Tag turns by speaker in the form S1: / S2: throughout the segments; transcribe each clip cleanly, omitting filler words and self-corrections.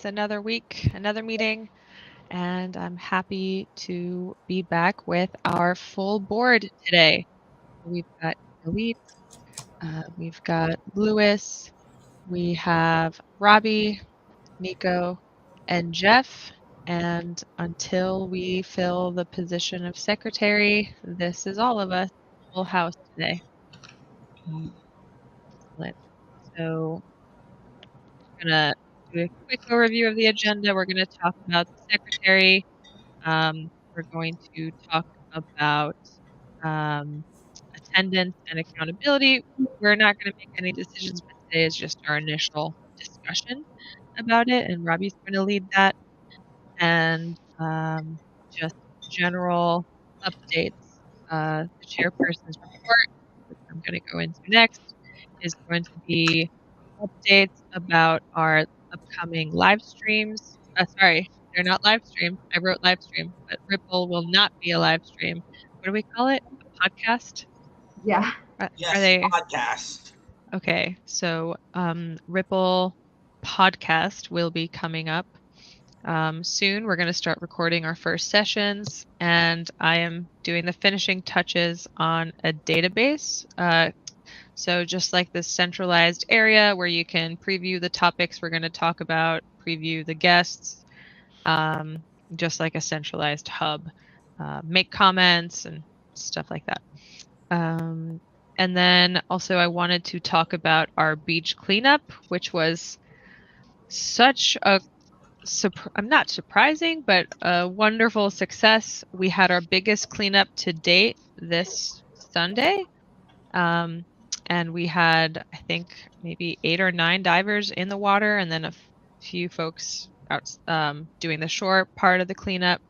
S1: another week, another meeting, and I'm happy to be back with our full board today. We've got Elite, we've got Lewis, we have Robbie, Nico, and Jeff. And until we fill the position of secretary, this is all of us, full house today. Excellent. So we're going to do a quick overview of the agenda. We're going to talk about the secretary. We're going to talk about um, attendance and accountability. We're not going to make any decisions, but today is just our initial discussion about it, and Robbie's going to lead that. And just general updates. The chairperson's report, which I'm going to go into next, is going to be updates about our upcoming live streams. Sorry, they're not live stream. I wrote live stream, but Ripple will not be a live stream. What do we call it? A podcast?
S2: Yeah.
S1: Are
S3: Yes,
S1: they
S3: podcast.
S1: okay? So Ripple podcast will be coming up soon. We're going to start recording our first sessions, and I am doing the finishing touches on a database. So just like this centralized area where you can preview the topics we're going to talk about, preview the guests, just like a centralized hub, make comments and stuff like that. And then also I wanted to talk about our beach cleanup, which was such a I'm not surprising, but a wonderful success. We had our biggest cleanup to date this Sunday. And we had, I think, maybe 8 or 9 divers in the water, and then a few folks out doing the shore part of the cleanup.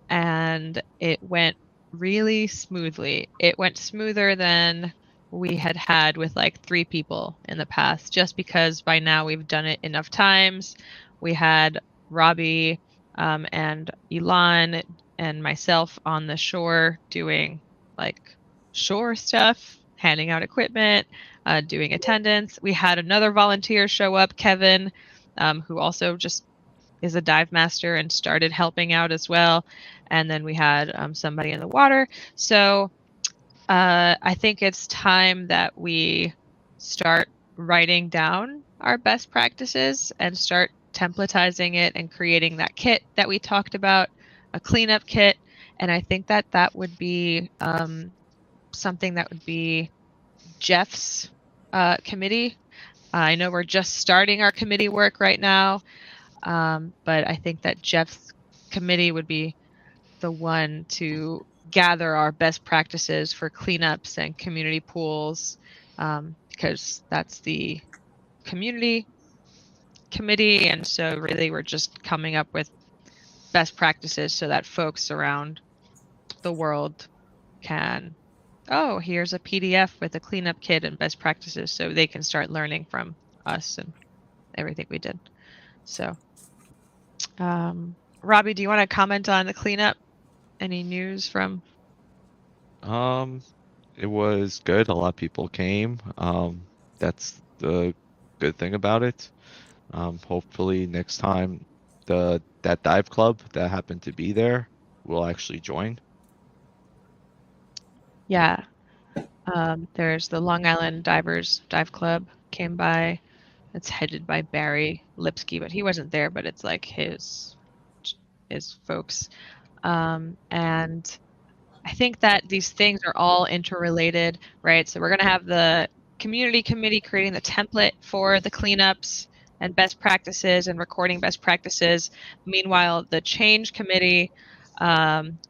S1: And it went really smoothly. It went smoother than we had with like 3 people in the past, just because by now we've done it enough times. We had Robbie and Elon and myself on the shore doing like shore stuff, handing out equipment, doing attendance. We had another volunteer show up, Kevin, who also just is a dive master and started helping out as well. And then we had somebody in the water. So I think it's time that we start writing down our best practices and start templatizing it and creating that kit that we talked about, a cleanup kit. And I think that that would be something that would be Jeff's committee. I know we're just starting our committee work right now, but I think that Jeff's committee would be the one to gather our best practices for cleanups and community pools, because that's the community committee. And so really we're just coming up with best practices so that folks around the world can, oh, here's a PDF with a cleanup kit and best practices, so they can start learning from us and everything we did. So, Robbie, do you want to comment on the cleanup? Any news from?
S4: It was good. A lot of people came. That's the good thing about it. Hopefully next time that dive club that happened to be there will actually join.
S1: Yeah. There's the Long Island Divers Dive Club came by. It's headed by Barry Lipsky, but he wasn't there, but it's like his folks. And I think that these things are all interrelated, right? So we're going to have the community committee creating the template for the cleanups and best practices and recording best practices. Meanwhile, the change committee,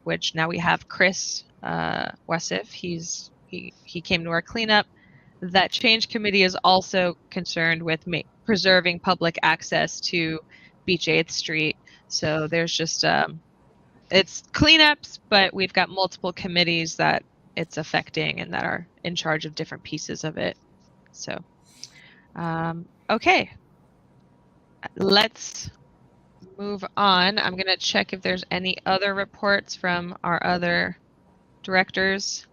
S1: which now we have Chris Wessif, he came to our cleanup. That change committee is also concerned with preserving public access to Beach 8th Street. So there's just it's cleanups, but we've got multiple committees that it's affecting and that are in charge of different pieces of it. So, okay, let's move on. I'm going to check if there's any other reports from our other directors.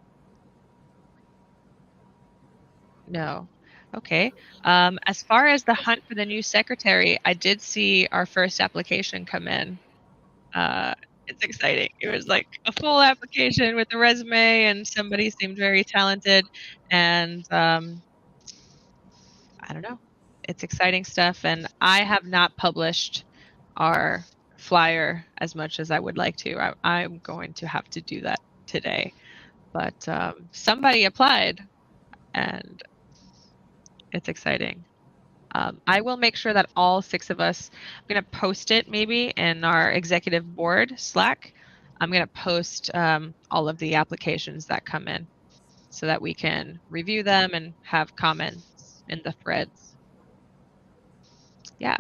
S1: No. Okay. As far as the hunt for the new secretary, I did see our first application come in. It's exciting. It was like a full application with a resume, and somebody seemed very talented. And I don't know. It's exciting stuff. And I have not published our flyer as much as I would like to. I'm going to have to do that today. But somebody applied, and it's exciting. I will make sure that all 6 of us, I'm going to post it maybe in our executive board Slack. I'm going to post all of the applications that come in so that we can review them and have comments in the threads. Yeah.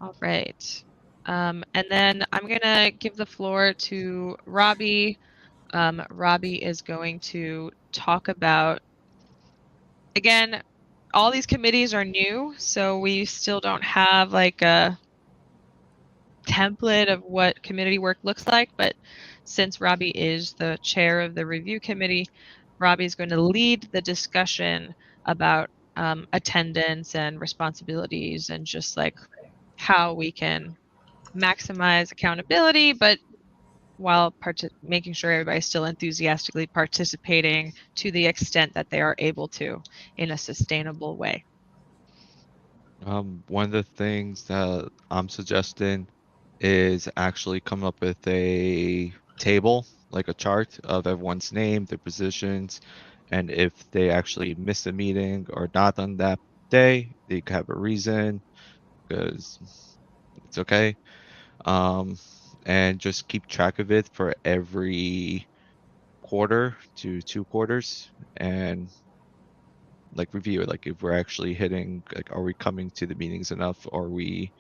S1: All right. And then I'm going to give the floor to Robbie. Robbie is going to talk about, again, all these committees are new, so we still don't have like a template of what community work looks like, but since Robbie is the chair of the review committee, Robbie is going to lead the discussion about attendance and responsibilities and just like how we can maximize accountability, but while making sure everybody's still enthusiastically participating to the extent that they are able to in a sustainable way.
S4: One of the things that I'm suggesting is actually come up with a table, like a chart of everyone's name, their positions, and if they actually miss a meeting or not on that day, they could have a reason because it's okay. Um, and just keep track of it for every quarter to 2 quarters and like review it. Like if we're actually hitting, like, are we coming to the meetings enough? Are we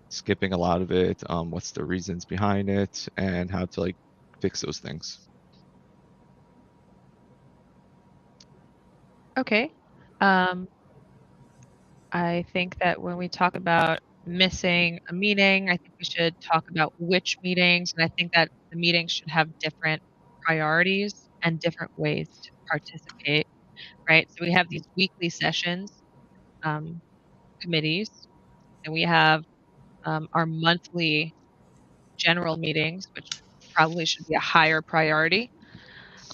S4: skipping a lot of it? What's the reasons behind it and how to like fix those things.
S1: Okay. I think that when we talk about missing a meeting, I think we should talk about which meetings, and I think that the meetings should have different priorities and different ways to participate, right? So we have these weekly sessions, um, committees, and we have our monthly general meetings, which probably should be a higher priority.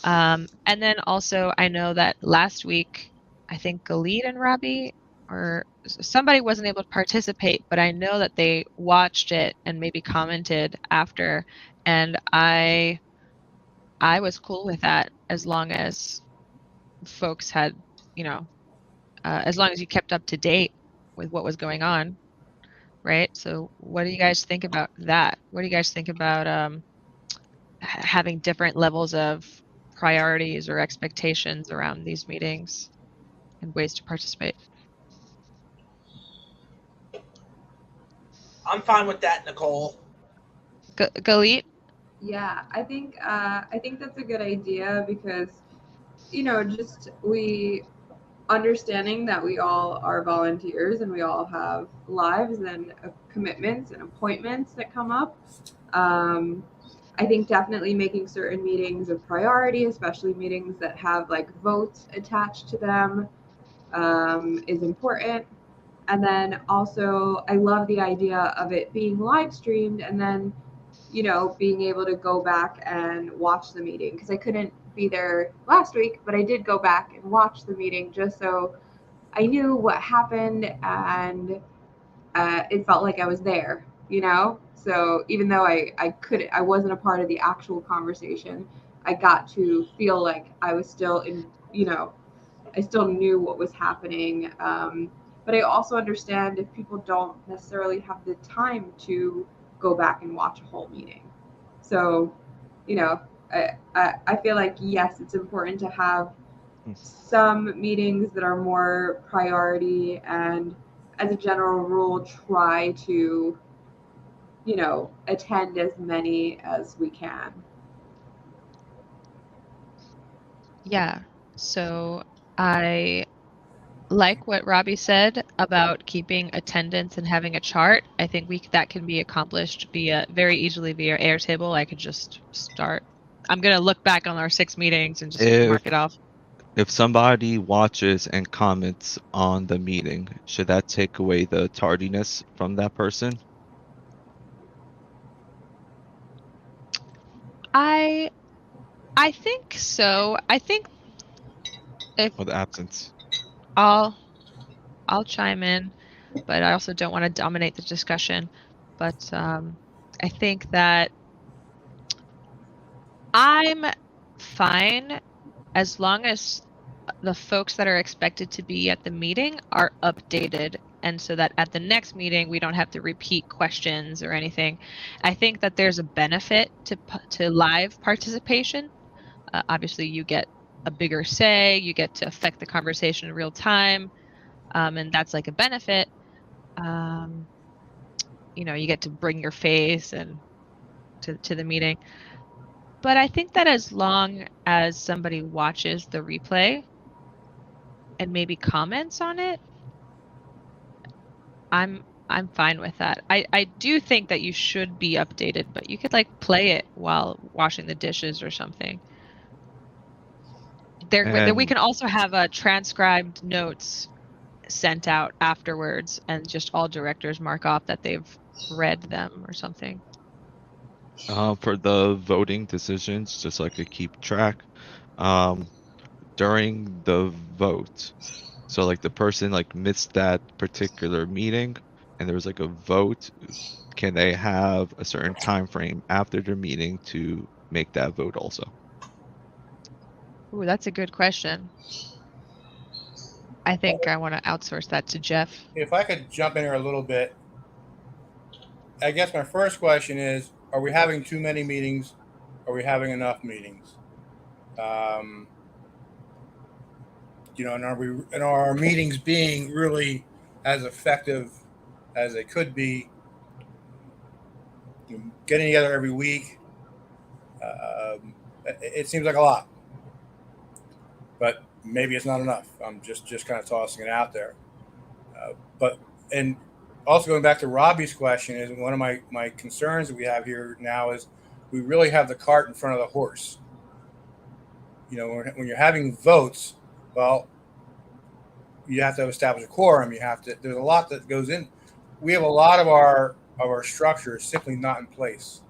S1: And then also, I know that last week, I think Galit and Robbie or somebody wasn't able to participate, but I know that they watched it and maybe commented after, and I was cool with that as long as folks had, you know, as long as you kept up to date with what was going on, right? So, what do you guys think about that? What do you guys think about having different levels of priorities or expectations around these meetings and ways to participate?
S2: I'm fine with that, Nicole.
S1: Galit?
S3: Yeah, I think that's a good idea because just we understanding that we all are volunteers and we all have lives and commitments and appointments that come up. Um, I think definitely making certain meetings a priority, especially meetings that have like votes attached to them, is important. And then also, I love the idea of it being live streamed and then, being able to go back and watch the meeting because I couldn't be there last week, but I did go back and watch the meeting just so I knew what happened and it felt like I was there. So even though I wasn't a part of the actual conversation, I got to feel like I was still I still knew what was happening. But I also understand if people don't necessarily have the time to go back and watch a whole meeting. So, you know, I feel like, yes, it's important to have some meetings that are more priority and as a general rule, try to, attend as many as we can.
S1: Yeah. So I like what Robbie said about keeping attendance and having a chart. I think that can be accomplished very easily via Airtable. I could just start. I'm gonna look back on our 6 meetings and just
S4: If
S1: mark it off.
S4: If somebody watches and comments on the meeting, should that take away the tardiness from that person
S1: I think so. I think if
S4: or the absence?
S1: I'll chime in, but I also don't want to dominate the discussion. But I think that I'm fine as long as the folks that are expected to be at the meeting are updated, and so that at the next meeting we don't have to repeat questions or anything. I think that there's a benefit to live participation. Obviously, you get a bigger say, you get to affect the conversation in real time, and that's like a benefit. Um, you get to bring your face and to the meeting. But I think that as long as somebody watches the replay and maybe comments on it, I'm fine with that. I do think that you should be updated, but you could like play it while washing the dishes or something. We
S4: And
S1: can also have transcribed notes sent out afterwards, and just all directors mark off that they've read them or something.
S4: for the voting decisions, just so I could keep track, during the vote, so like the person like missed that particular meeting and there was like a vote, can they have a certain time frame after their meeting to make that vote also?
S1: Ooh, that's a good question. I think I want to outsource that to Jeff.
S2: If I could jump in here a little bit, I guess my first question is: are we having too many meetings? Are we having enough meetings? And are our meetings being really as effective as they could be? Getting together every week, it seems like a lot, but maybe it's not enough. I'm just kind of tossing it out there. And also going back to Robbie's question, is one of my concerns that we have here now is we really have the cart in front of the horse. When you're having votes, well, you have to establish a quorum. There's a lot that goes in. We have a lot of our structure is simply not in place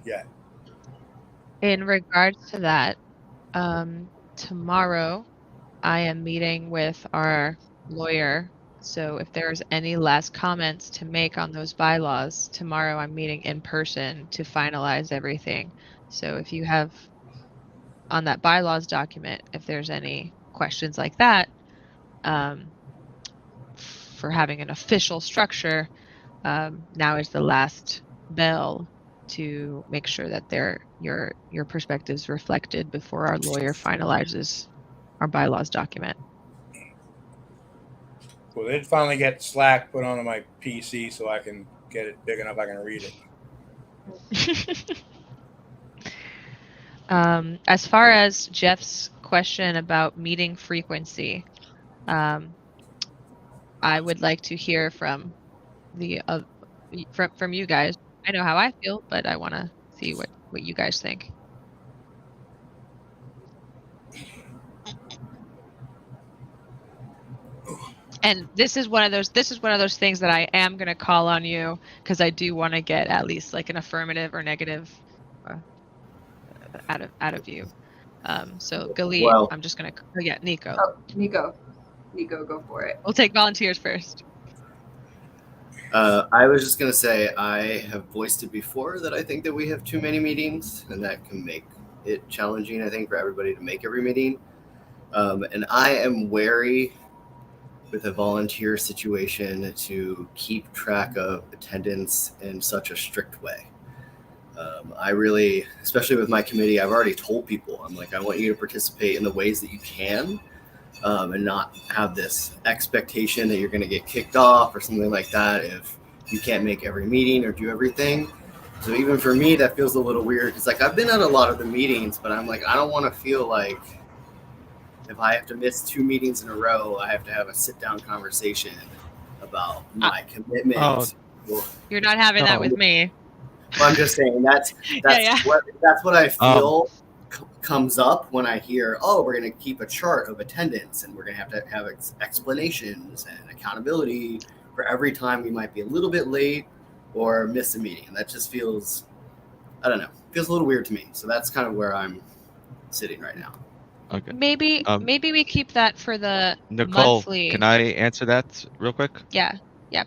S2: yet.
S1: In regards to that, tomorrow I am meeting with our lawyer. So if there's any last comments to make on those bylaws, tomorrow I'm meeting in person to finalize everything. So if you have on that bylaws document, if there's any questions like that, for having an official structure, now is the last bell to make sure that your perspectives reflected before our lawyer finalizes our bylaws document.
S2: Well, they finally get Slack put onto my PC so I can get it big enough I can read it.
S1: As far as Jeff's question about meeting frequency, I would like to hear from from you guys. I know how I feel, but I want to see what you guys think. And this is one of those things that I am going to call on you, because I do want to get at least like an affirmative or negative out of you. So Galit,
S5: Well,
S1: I'm just going to Nico.
S3: Oh, Nico, go for it.
S1: We'll take volunteers first.
S5: I was just going to say I have voiced it before that I think that we have too many meetings, and that can make it challenging, I think, for everybody to make every meeting. And I am wary with a volunteer situation to keep track of attendance in such a strict way. I really, especially with my committee, I've already told people, I'm like, I want you to participate in the ways that you can, and not have this expectation that you're going to get kicked off or something like that if you can't make every meeting or do everything. So even for me, that feels a little weird, because like I've been at a lot of the meetings, but I'm like, I don't want to feel like if I have to miss 2 meetings in a row, I have to have a sit-down conversation about my commitment.
S4: Oh.
S1: You're not having that with me.
S5: Well, I'm just saying that's
S1: Yeah.
S5: what I feel comes up when I hear, oh, we're going to keep a chart of attendance and we're going to have explanations and accountability for every time we might be a little bit late or miss a meeting. And that just feels, I don't know, feels a little weird to me. So that's kind of where I'm sitting right now.
S4: Okay.
S1: Maybe we keep that for the
S4: Nicole,
S1: monthly.
S4: can I answer that real quick?
S1: Yeah,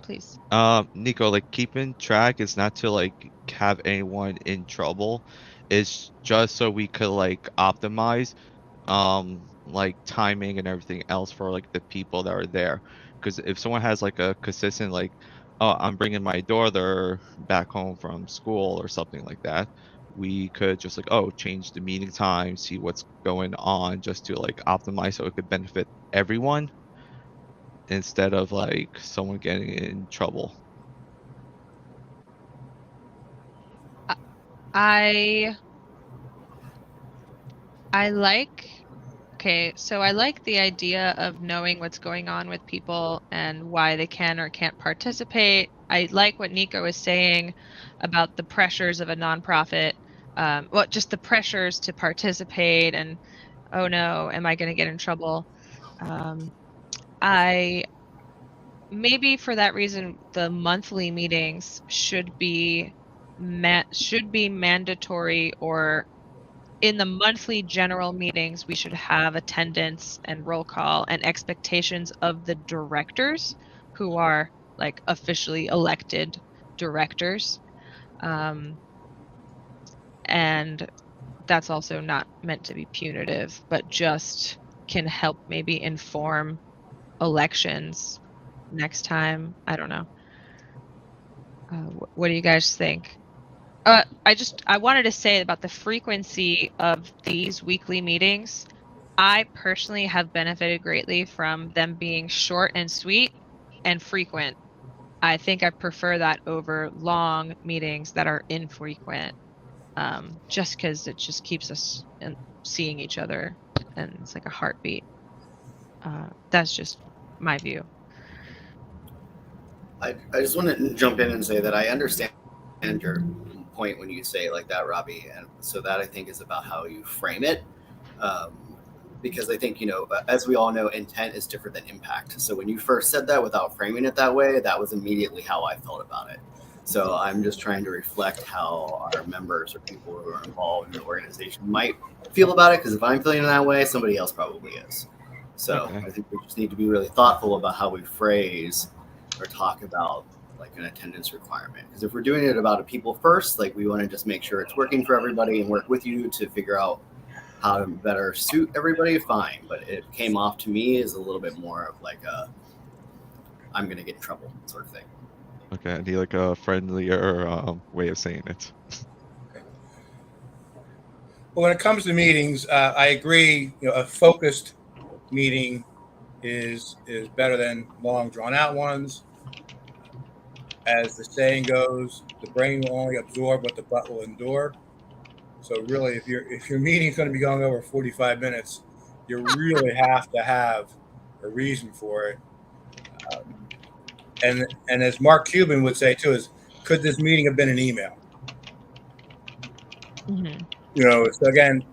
S1: please.
S4: Nico, like keeping track is not to like have anyone in trouble. It's just so we could like optimize like timing and everything else for like the people that are there. Because if someone has like a consistent like, oh, I'm bringing my daughter back home from school or something like that, we could just like, oh, change the meeting time, see what's going on, just to like optimize so it could benefit everyone instead of like someone getting in trouble.
S1: I like so I like the idea of knowing what's going on with people and why they can or can't participate. I like what Nico is saying about the pressures of a nonprofit. Well, just the pressures to participate and, oh no, am I going to get in trouble? I maybe for that reason, the monthly meetings should be mandatory, or in the monthly general meetings, we should have attendance and roll call and expectations of the directors who are like officially elected directors. And that's also not meant to be punitive, but just can help maybe inform elections next time. I don't know. What do you guys think? I wanted to say about the frequency of these weekly meetings. I personally have benefited greatly from them being short and sweet and frequent. I think I prefer that over long meetings that are infrequent, just because it just keeps us seeing each other, and it's like a heartbeat. That's just my view.
S5: I just want to jump in and say that I understand your point when you say it like that, Robbie. And so that I think is about how you frame it. Because I think, as we all know, intent is different than impact. So when you first said that without framing it that way, that was immediately how I felt about it. So I'm just trying to reflect how our members or people who are involved in the organization might feel about it. Because if I'm feeling that way, somebody else probably is. So
S4: Okay.
S5: I think we just need to be really thoughtful about how we phrase or talk about like an attendance requirement. Because if we're doing it about a people first, like we want to just make sure it's working for everybody and work with you to figure out how to better suit everybody, fine. But it came off to me as a little bit more of like I'm going to get in trouble sort of thing.
S4: Okay, I need like a friendlier way of saying it.
S2: Well, when it comes to meetings, I agree. A focused meeting is better than long, drawn-out ones. As the saying goes, the brain will only absorb what the butt will endure. So really, if your meeting's going to be going over 45 minutes, you really have to have a reason for it. And as Mark Cuban would say too, is could this meeting have been an email?
S1: Mm-hmm.
S2: So again,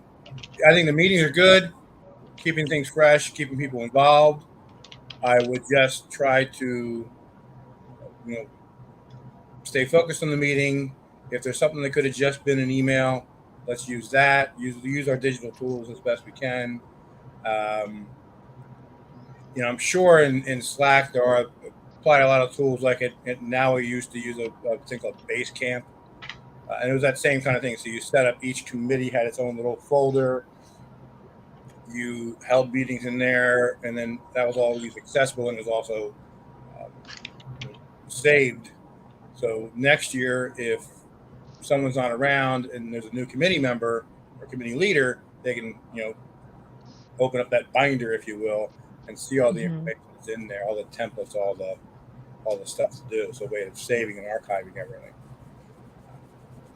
S2: I think the meetings are good, keeping things fresh, keeping people involved. I would just try to, stay focused on the meeting. If there's something that could have just been an email, let's use that. Use our digital tools as best we can. I'm sure in Slack there are quite a lot of tools like it now. We used to use a thing called Basecamp, and it was that same kind of thing. So you set up, each committee had its own little folder. You held meetings in there, and then that was always accessible, and it was also saved. So next year, if someone's not around and there's a new committee member or committee leader, they can open up that binder, if you will, and see all the information that's in there, all the templates, all the stuff to do. So a way of saving and archiving everything.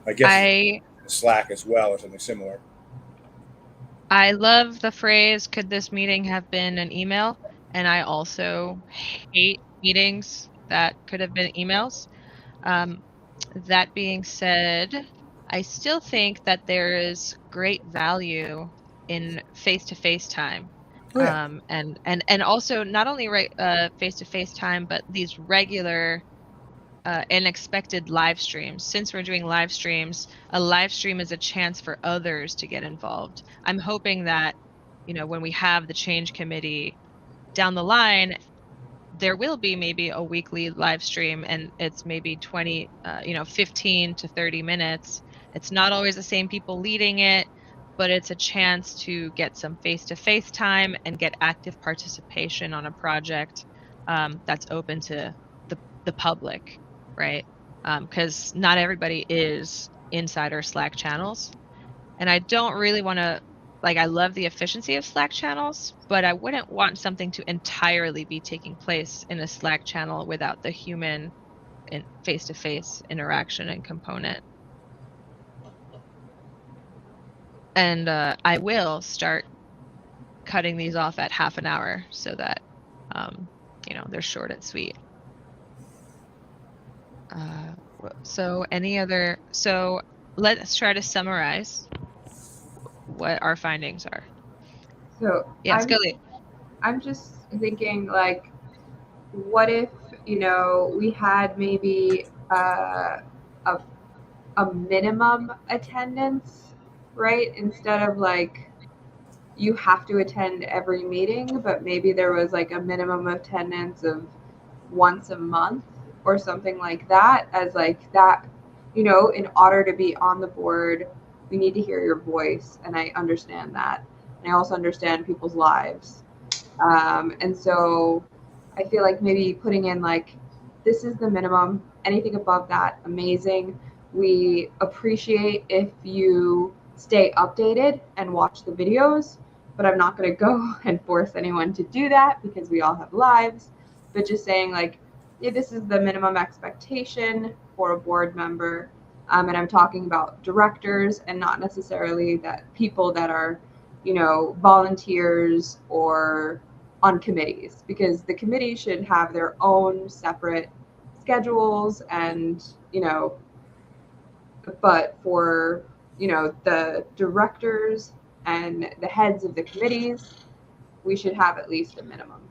S2: I guess Slack as well or something similar.
S1: I love the phrase, could this meeting have been an email? And I also hate meetings that could have been emails. That being said, I still think that there is great value in face-to-face time.
S2: Oh, yeah.
S1: And also not only face-to-face time, but these regular and expected live streams. Since we're doing live streams, a live stream is a chance for others to get involved. I'm hoping that, when we have the change committee down the line, there will be maybe a weekly live stream, and it's maybe 15 to 30 minutes. It's not always the same people leading it, but it's a chance to get some face-to-face time and get active participation on a project that's open to the public, right? Because not everybody is inside our Slack channels. And I don't really want to, I love the efficiency of Slack channels, but I wouldn't want something to entirely be taking place in a Slack channel without the human face-to-face interaction and component. And I will start cutting these off at half an hour so that, they're short and sweet. So let's try to summarize what our findings are.
S3: So
S1: yeah, Scully.
S3: I'm just thinking, what if we had maybe a minimum attendance, right? Instead of you have to attend every meeting, but maybe there was a minimum attendance of once a month or something like that, as that, in order to be on the board, we need to hear your voice. And I understand that. And I also understand people's lives. And so I feel like maybe putting in this is the minimum, anything above that, amazing. We appreciate if you stay updated and watch the videos, but I'm not going to go and force anyone to do that because we all have lives. But just saying this is the minimum expectation for a board member. And I'm talking about directors and not necessarily that people that are, volunteers or on committees, because the committee should have their own separate schedules and, but for, the directors and the heads of the committees, we should have at least a minimum.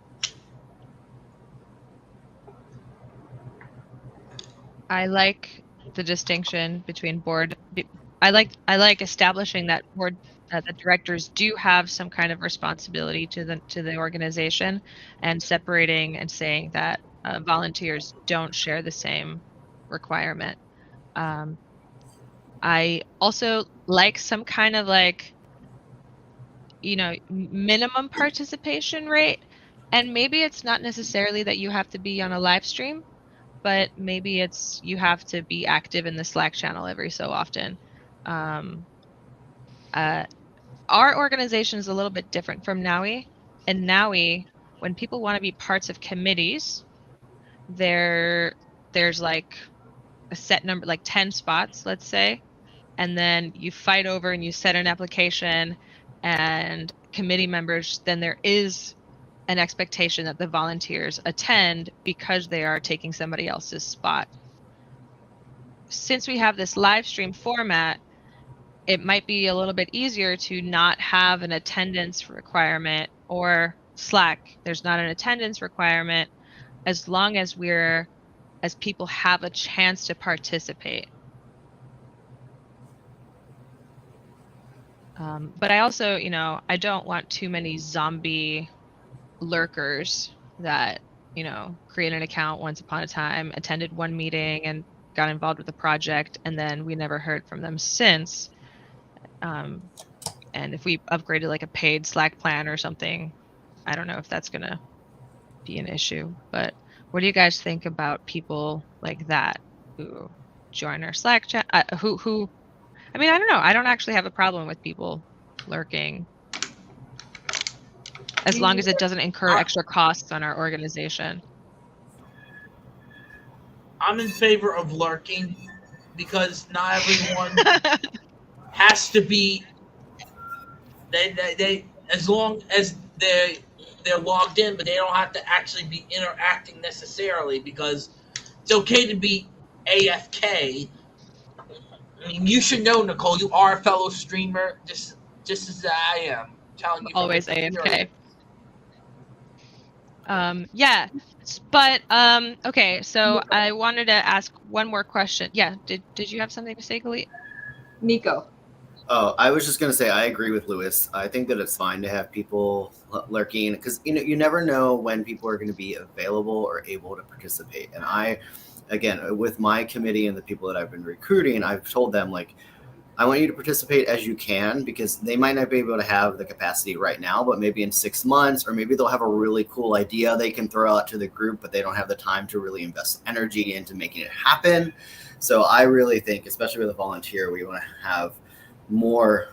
S1: I like the distinction between board. I like establishing that board the directors do have some kind of responsibility to the organization, and separating and saying that volunteers don't share the same requirement. I also like some kind of minimum participation rate, and maybe it's not necessarily that you have to be on a live stream, but maybe it's you have to be active in the Slack channel every so often. Our organization is a little bit different from NAUI. And NAUI, when people want to be parts of committees, there's a set number, 10 spots, let's say, and then you fight over and you set an application and committee members, then there is an expectation that the volunteers attend because they are taking somebody else's spot. Since we have this live stream format, it might be a little bit easier to not have an attendance requirement, or Slack, there's not an attendance requirement, as long as as people have a chance to participate. But I also, I don't want too many zombie lurkers that, create an account once upon a time, attended one meeting and got involved with the project, and then we never heard from them since. And if we upgraded a paid Slack plan or something, I don't know if that's going to be an issue. But what do you guys think about people like that who join our Slack chat? I don't know. I don't actually have a problem with people lurking, as long as it doesn't incur extra costs on our organization.
S6: I'm in favor of lurking because not everyone has to be. They as long as they're logged in, but they don't have to actually be interacting necessarily, because it's okay to be AFK. I mean, you should know, Nicole, you are a fellow streamer. Just just as I am. Telling you from
S1: Always AFK.
S6: experience.
S1: Yeah, but okay. So I wanted to ask one more question. Yeah, did you have something to say, Galit?
S3: Nico.
S5: Oh, I was just gonna say I agree with Lewis. I think that it's fine to have people lurking because you never know when people are going to be available or able to participate. And again, with my committee and the people that I've been recruiting, I've told them like, I want you to participate as you can because they might not be able to have the capacity right now, but maybe in 6 months, or maybe they'll have a really cool idea they can throw out to the group, but they don't have the time to really invest energy into making it happen. So I really think, especially with a volunteer, we want to have more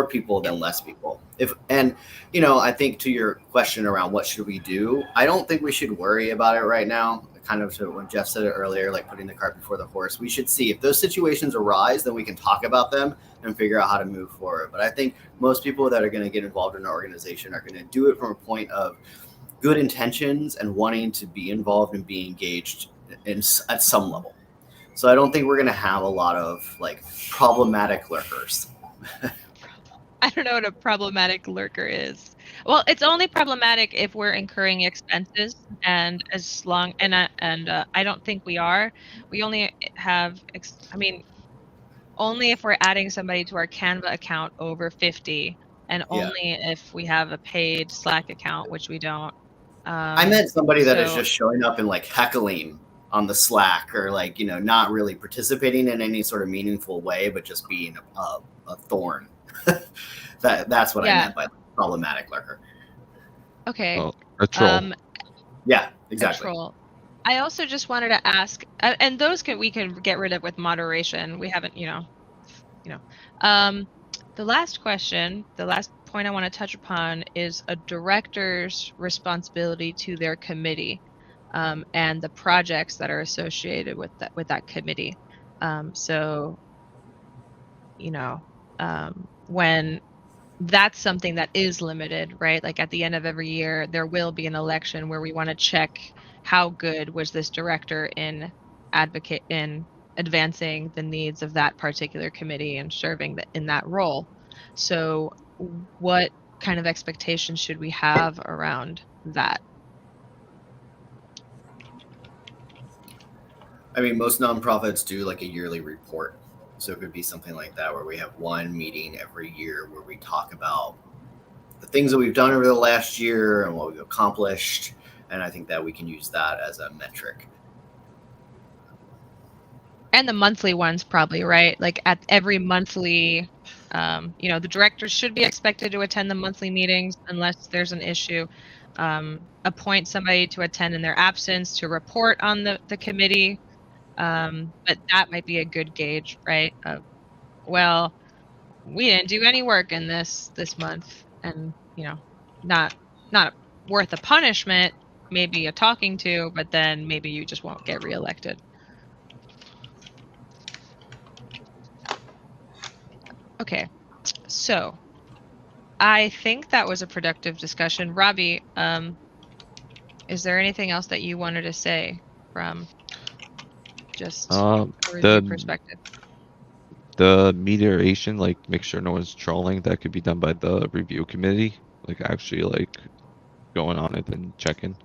S5: people than less people. I think to your question around what should we do, I don't think we should worry about it right now. Kind of to when Jeff said it earlier, like putting the cart before the horse. We should see if those situations arise, then we can talk about them and figure out how to move forward. But I think most people that are going to get involved in an organization are going to do it from a point of good intentions and wanting to be involved and be engaged at some level. So I don't think we're going to have a lot of like problematic lurkers.
S1: I don't know what a problematic lurker is. Well, it's only problematic if we're incurring expenses, and as long and I don't think we are. We only have, only if we're adding somebody to our Canva account over 50, and only if we have a paid Slack account, which we don't.
S5: I meant somebody that is just showing up and like heckling on the Slack or like, not really participating in any sort of meaningful way, but just being a thorn. That's what I meant by problematic lurker.
S1: Okay.
S4: Well, a troll.
S5: Yeah, exactly.
S1: A troll. I also just wanted to ask, and those we can get rid of with moderation. We haven't, the last question, the last point I want to touch upon is a director's responsibility to their committee, and the projects that are associated with that committee. When that's something that is limited, right? Like at the end of every year, there will be an election where we want to check how good was this director in advancing the needs of that particular committee and serving in that role. So what kind of expectations should we have around that?
S5: I mean, most nonprofits do like a yearly report. So it could be something like that where we have one meeting every year where we talk about the things that we've done over the last year and what we've accomplished. And I think that we can use that as a metric.
S1: And the monthly ones probably, right? Like at every monthly, the directors should be expected to attend the monthly meetings unless there's an issue. Appoint somebody to attend in their absence to report on the committee. But that might be a good gauge, right? Well, we didn't do any work in this month, and not worth a punishment, maybe a talking to, but then maybe you just won't get reelected. Okay, so I think that was a productive discussion. Robbie, is there anything else that you wanted to say from just a review perspective?
S4: The mediation, like make sure no one's trolling, that could be done by the review committee, like actually like going on it and checking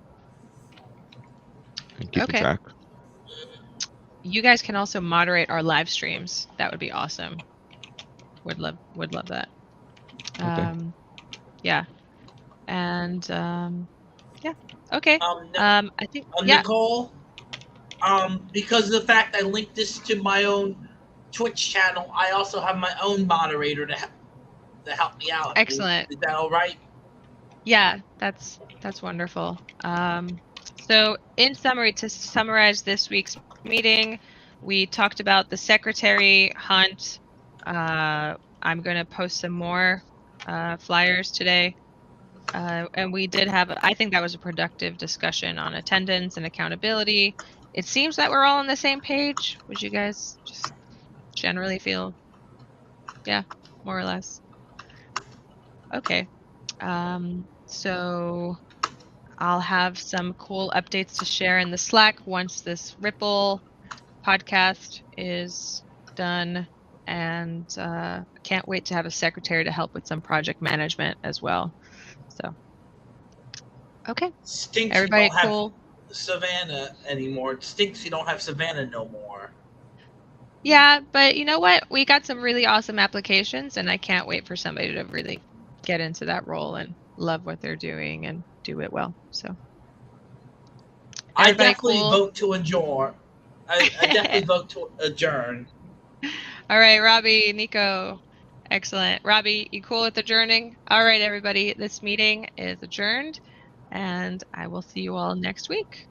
S4: and keeping track.
S1: You guys can also moderate our live streams. That would be awesome. Would love that.
S4: Okay.
S1: Yeah. And yeah. Okay. I think
S6: Nicole, because of the fact I linked this to my own Twitch channel, I also have my own moderator to help me out.
S1: Excellent.
S6: Is that all right?
S1: Yeah, that's wonderful. So in summary, to summarize this week's meeting, we talked about the secretary hunt. I'm going to post some more flyers today. And we did have, I think that was a productive discussion on attendance and accountability. It seems that we're all on the same page. Would you guys just generally feel, yeah, more or less? Okay. So I'll have some cool updates to share in the Slack once this Ripple podcast is done. and can't wait to have a secretary to help with some project management as well. So, okay,
S6: Stinks
S1: everybody
S6: you don't
S1: cool?
S6: have Savannah anymore. It stinks you don't have Savannah no more.
S1: Yeah, but you know what? We got some really awesome applications, and I can't wait for somebody to really get into that role and love what they're doing and do it well. So,
S6: I
S1: everybody
S6: definitely
S1: cool?
S6: vote to adjourn. I definitely vote to adjourn.
S1: All right, Robbie, Nico. Excellent. Robbie, you cool with adjourning? All right, everybody, this meeting is adjourned, and I will see you all next week.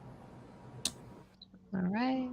S1: All right.